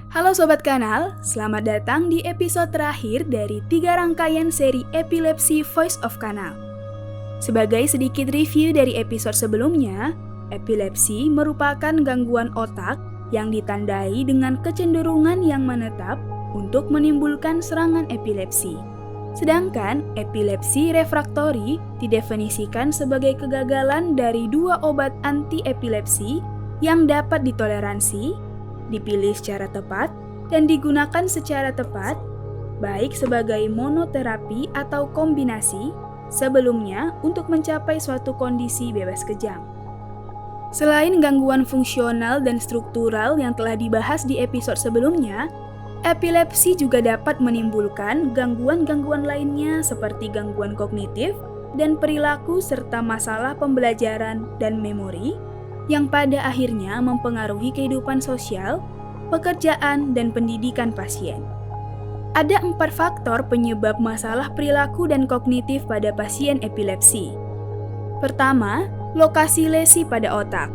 Halo Sobat Kanal, selamat datang di episode terakhir dari 3 rangkaian seri Epilepsi Voice of Kanal. Sebagai sedikit review dari episode sebelumnya, epilepsi merupakan gangguan otak yang ditandai dengan kecenderungan yang menetap untuk menimbulkan serangan epilepsi. Sedangkan epilepsi refraktori didefinisikan sebagai kegagalan dari 2 obat anti-epilepsi yang dapat ditoleransi, dipilih secara tepat, dan digunakan secara tepat, baik sebagai monoterapi atau kombinasi, sebelumnya untuk mencapai suatu kondisi bebas kejang. Selain gangguan fungsional dan struktural yang telah dibahas di episode sebelumnya, epilepsi juga dapat menimbulkan gangguan-gangguan lainnya seperti gangguan kognitif dan perilaku serta masalah pembelajaran dan memori, yang pada akhirnya mempengaruhi kehidupan sosial, pekerjaan, dan pendidikan pasien. Ada 4 faktor penyebab masalah perilaku dan kognitif pada pasien epilepsi. Pertama, lokasi lesi pada otak.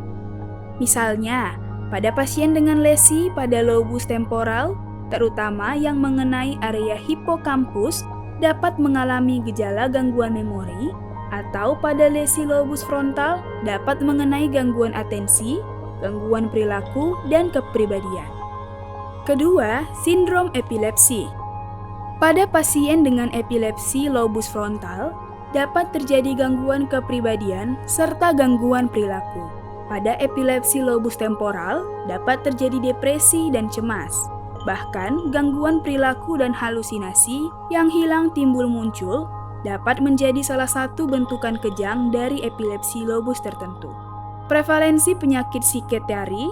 Misalnya, pada pasien dengan lesi pada lobus temporal, terutama yang mengenai area hipokampus, dapat mengalami gejala gangguan memori, atau pada lesi lobus frontal dapat mengenai gangguan atensi, gangguan perilaku, dan kepribadian. Kedua, sindrom epilepsi. Pada pasien dengan epilepsi lobus frontal, dapat terjadi gangguan kepribadian serta gangguan perilaku. Pada epilepsi lobus temporal, dapat terjadi depresi dan cemas. Bahkan, gangguan perilaku dan halusinasi yang hilang timbul muncul dapat menjadi salah satu bentukan kejang dari epilepsi lobus tertentu. Prevalensi penyakit psikiatri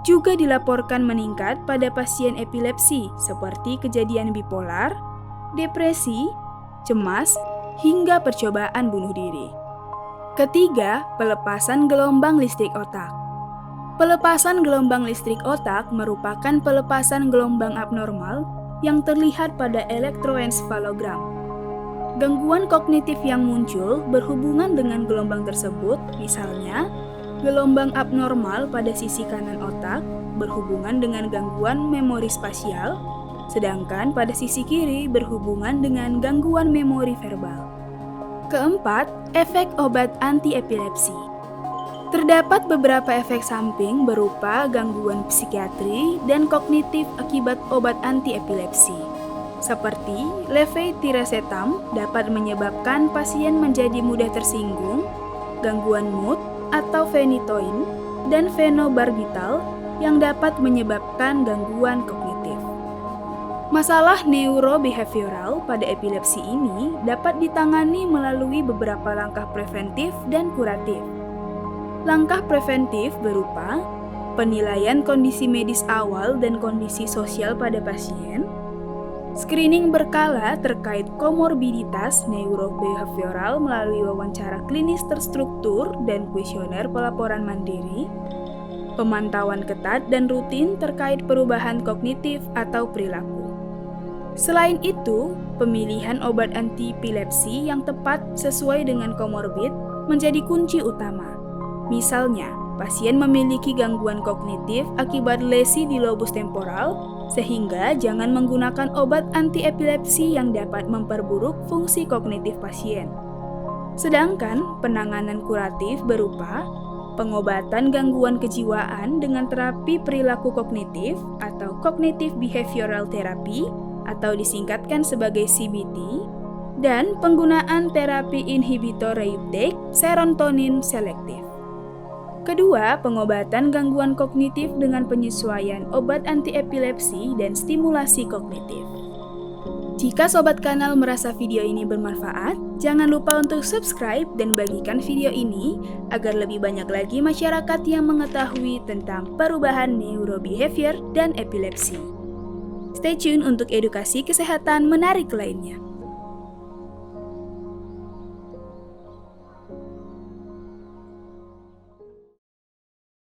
juga dilaporkan meningkat pada pasien epilepsi seperti kejadian bipolar, depresi, cemas, hingga percobaan bunuh diri. Ketiga, pelepasan gelombang listrik otak. Pelepasan gelombang listrik otak merupakan pelepasan gelombang abnormal yang terlihat pada elektroensefalogram. Gangguan kognitif yang muncul berhubungan dengan gelombang tersebut, misalnya, gelombang abnormal pada sisi kanan otak berhubungan dengan gangguan memori spasial, sedangkan pada sisi kiri berhubungan dengan gangguan memori verbal. Keempat, efek obat anti-epilepsi. Terdapat beberapa efek samping berupa gangguan psikiatri dan kognitif akibat obat anti-epilepsi. Seperti levetiracetam dapat menyebabkan pasien menjadi mudah tersinggung, gangguan mood atau phenytoin, dan phenobarbital yang dapat menyebabkan gangguan kognitif. Masalah neurobehavioral pada epilepsi ini dapat ditangani melalui beberapa langkah preventif dan kuratif. Langkah preventif berupa penilaian kondisi medis awal dan kondisi sosial pada pasien, screening berkala terkait komorbiditas neurobehavioral melalui wawancara klinis terstruktur dan kuesioner pelaporan mandiri, pemantauan ketat dan rutin terkait perubahan kognitif atau perilaku. Selain itu, pemilihan obat anti-epilepsi yang tepat sesuai dengan komorbid menjadi kunci utama. Misalnya, pasien memiliki gangguan kognitif akibat lesi di lobus temporal, sehingga jangan menggunakan obat anti-epilepsi yang dapat memperburuk fungsi kognitif pasien. Sedangkan penanganan kuratif berupa pengobatan gangguan kejiwaan dengan terapi perilaku kognitif atau Cognitive Behavioral Therapy atau disingkatkan sebagai CBT, dan penggunaan terapi inhibitor reuptake serotonin selektif. Kedua, pengobatan gangguan kognitif dengan penyesuaian obat anti-epilepsi dan stimulasi kognitif. Jika Sobat Kanal merasa video ini bermanfaat, jangan lupa untuk subscribe dan bagikan video ini agar lebih banyak lagi masyarakat yang mengetahui tentang perubahan neurobehavior dan epilepsi. Stay tune untuk edukasi kesehatan menarik lainnya.